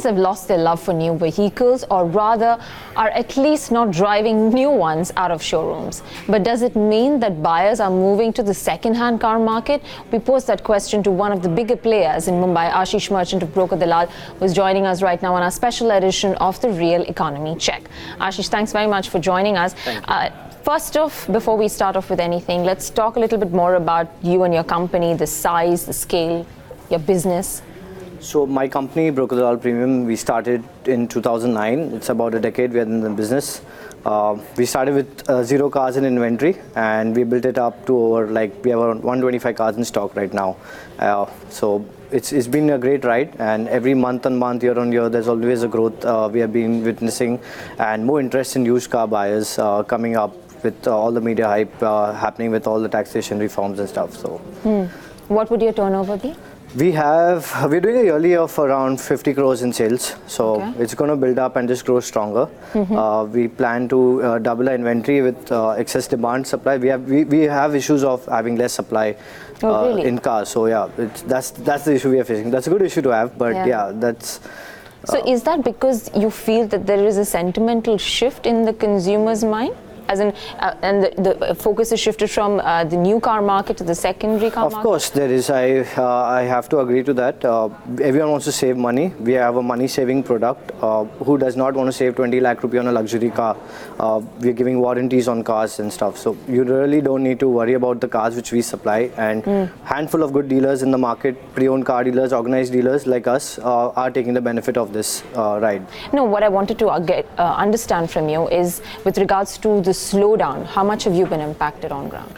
Indians have lost their love for new vehicles, or rather are at least not driving new ones out of showrooms. But does it mean that buyers are moving to the second-hand car market? We posed that question to one of the bigger players in Mumbai, Ashish, merchant of broker Dalal, who is joining us right now on our special edition of the Real Economy Check. Ashish, thanks very much for joining us. First off, before we start off with anything, let's talk a little bit more about you and your company, the size, the scale, your business. So my company, Broker Dalal Premium, we started in 2009. It's about a decade we are in the business. We started with 0 cars in inventory, and we built it up to over, we have around 125 cars in stock right now. So it's been a great ride, and every month on month, year on year, there's always a growth we have been witnessing, and more interest in used car buyers coming up with all the media hype happening with all the taxation reforms and stuff. So, What would your turnover be? We're doing a yearly of around 50 crores in sales, so it's going to build up and just grow stronger. We plan to double our inventory with excess demand supply. We have issues of having less supply in cars, so yeah, that's the issue we are facing. That's a good issue to have, but that's. So is that because you feel that there is a sentimental shift in the consumer's mind? As in, and the focus is shifted from the new car market to the secondary car market? Of course, there is. I have to agree to that. Everyone wants to save money. We have a money-saving product. Who does not want to save 20 lakh rupee on a luxury car? We're giving warranties on cars and stuff. So you really don't need to worry about the cars which we supply. And handful of good dealers in the market, pre-owned car dealers, organized dealers like us, are taking the benefit of this ride. No, what I wanted to understand from you is with regards to the slowdown, how much have you been impacted on ground?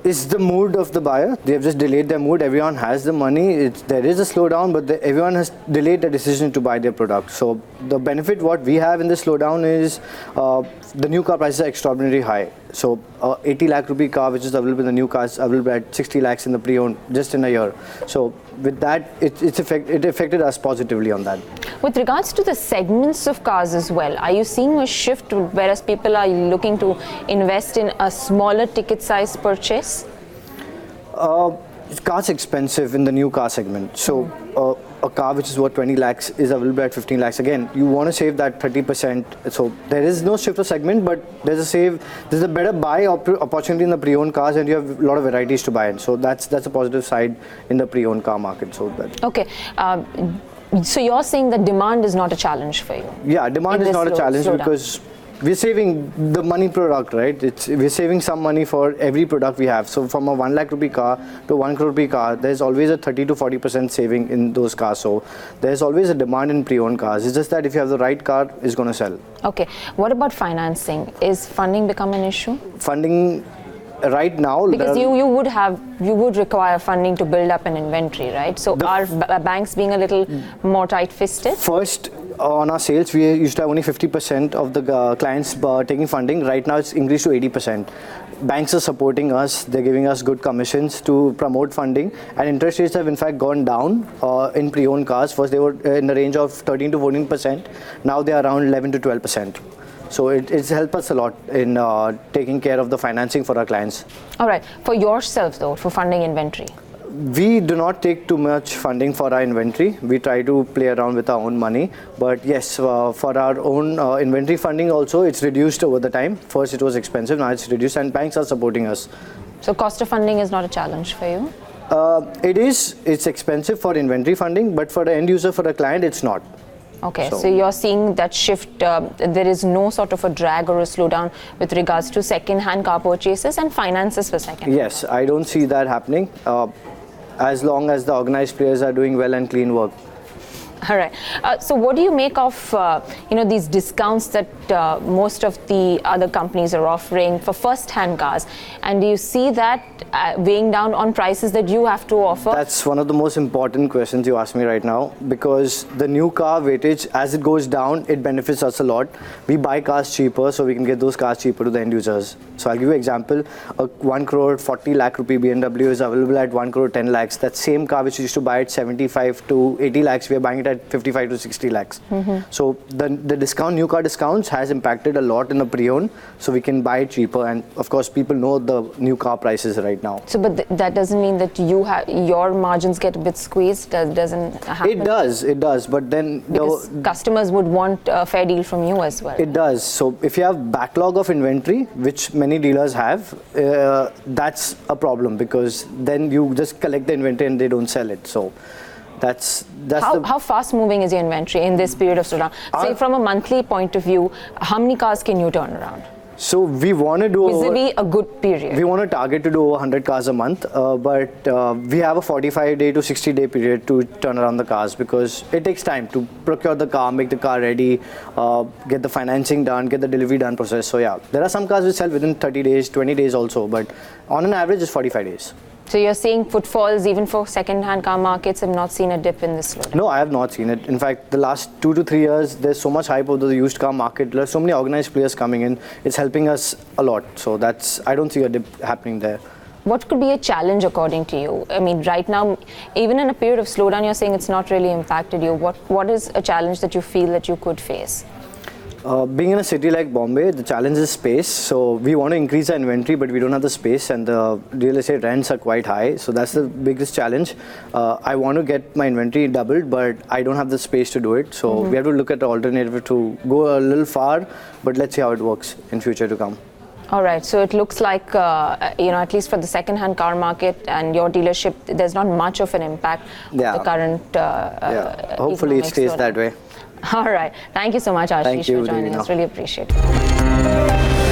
It's the mood of the buyer. They have just delayed their mood. Everyone has the money. There is a slowdown, but everyone has delayed the decision to buy their product. So the benefit what we have in this slowdown is the new car prices are extraordinarily high. So 80 lakh rupee car which is available in the new cars available at 60 lakhs in the pre-owned just in a year. So with that, it affected us positively on that. With regards to the segments of cars as well, are you seeing a shift whereas people are looking to invest in a smaller ticket size purchase? Car's expensive in the new car segment. So a car which is worth 20 lakhs is available at 15 lakhs. Again, you want to save that 30%. So there is no shift of segment, but there's a better buy opportunity in the pre-owned cars, and you have a lot of varieties to buy in. So that's a positive side in the pre-owned car market. So okay. So you're saying that demand is not a challenge for you? Yeah, demand is not a challenge because we're saving the money product, right? We're saving some money for every product we have. So from a 1 lakh rupee car to 1 crore rupee car, there's always a 30 to 40% saving in those cars. So there's always a demand in pre-owned cars. It's just that if you have the right car, it's going to sell. Okay. What about financing? Is funding become an issue? Funding right now, because you would require funding to build up an inventory, right? So are banks being a little more tight-fisted? First, on our sales, we used to have only 50% of the clients taking funding. Right now, it's increased to 80%. Banks are supporting us. They're giving us good commissions to promote funding, and interest rates have in fact gone down in pre-owned cars. First, they were in the range of 13 to 14%. Now they are around 11 to 12%. So it's helped us a lot in taking care of the financing for our clients. All right. For yourself, though, for funding inventory? We do not take too much funding for our inventory. We try to play around with our own money. But yes, for our own inventory funding also, it's reduced over the time. First, it was expensive. Now it's reduced, and banks are supporting us. So cost of funding is not a challenge for you? It is. It's expensive for inventory funding, but for the end user, for the client, it's not. Okay, so you're seeing that shift, there is no sort of a drag or a slowdown with regards to second-hand car purchases and finances for second-hand. Yes, I don't see that happening as long as the organized players are doing well and clean work. All right. So what do you make of these discounts that most of the other companies are offering for first-hand cars? And do you see that weighing down on prices that you have to offer? That's one of the most important questions you ask me right now, because the new car weightage, as it goes down, it benefits us a lot. We buy cars cheaper, so we can get those cars cheaper to the end users. So I'll give you an example. A 1 crore 40 lakh rupee BMW is available at 1 crore 10 lakhs. That same car which we used to buy at 75 to 80 lakhs, we are buying it it at 55 to 60 lakhs. So the new car discounts has impacted a lot in the pre-owned, so we can buy it cheaper, and of course people know the new car prices right now. So, but that doesn't mean that your margins get a bit squeezed. Doesn't happen. It does, but then because customers would want a fair deal from you as well. It does. So if you have backlog of inventory, which many dealers have, that's a problem, because then you just collect the inventory and they don't sell it. So that's how fast moving is your inventory in this period of slowdown? Say from a monthly point of view, how many cars can you turn around? So we want to do vis-a-vis a good period. We want to target to do over 100 cars a month, but we have a 45-day to 60-day period to turn around the cars, because it takes time to procure the car, make the car ready, get the financing done, get the delivery done process. So yeah, there are some cars which sell within 30 days, 20 days also, but on an average it's 45 days. So you're seeing footfalls even for second-hand car markets have not seen a dip in this slowdown? No, I have not seen it. In fact, the last 2 to 3 years, there's so much hype of the used car market. There's so many organized players coming in. It's helping us a lot. So I don't see a dip happening there. What could be a challenge according to you? I mean, right now, even in a period of slowdown, you're saying it's not really impacted you. What is a challenge that you feel that you could face? Being in a city like Bombay, the challenge is space. So we want to increase the inventory, but we don't have the space, and the real estate rents are quite high. So that's the biggest challenge. I want to get my inventory doubled, but I don't have the space to do it. So we have to look at the alternative to go a little far, but let's see how it works in future to come. All right, so it looks like, at least for the second-hand car market and your dealership, there's not much of an impact of the current hopefully it stays that way. All right. Thank you so much, Ashish, for joining us. Really appreciate it.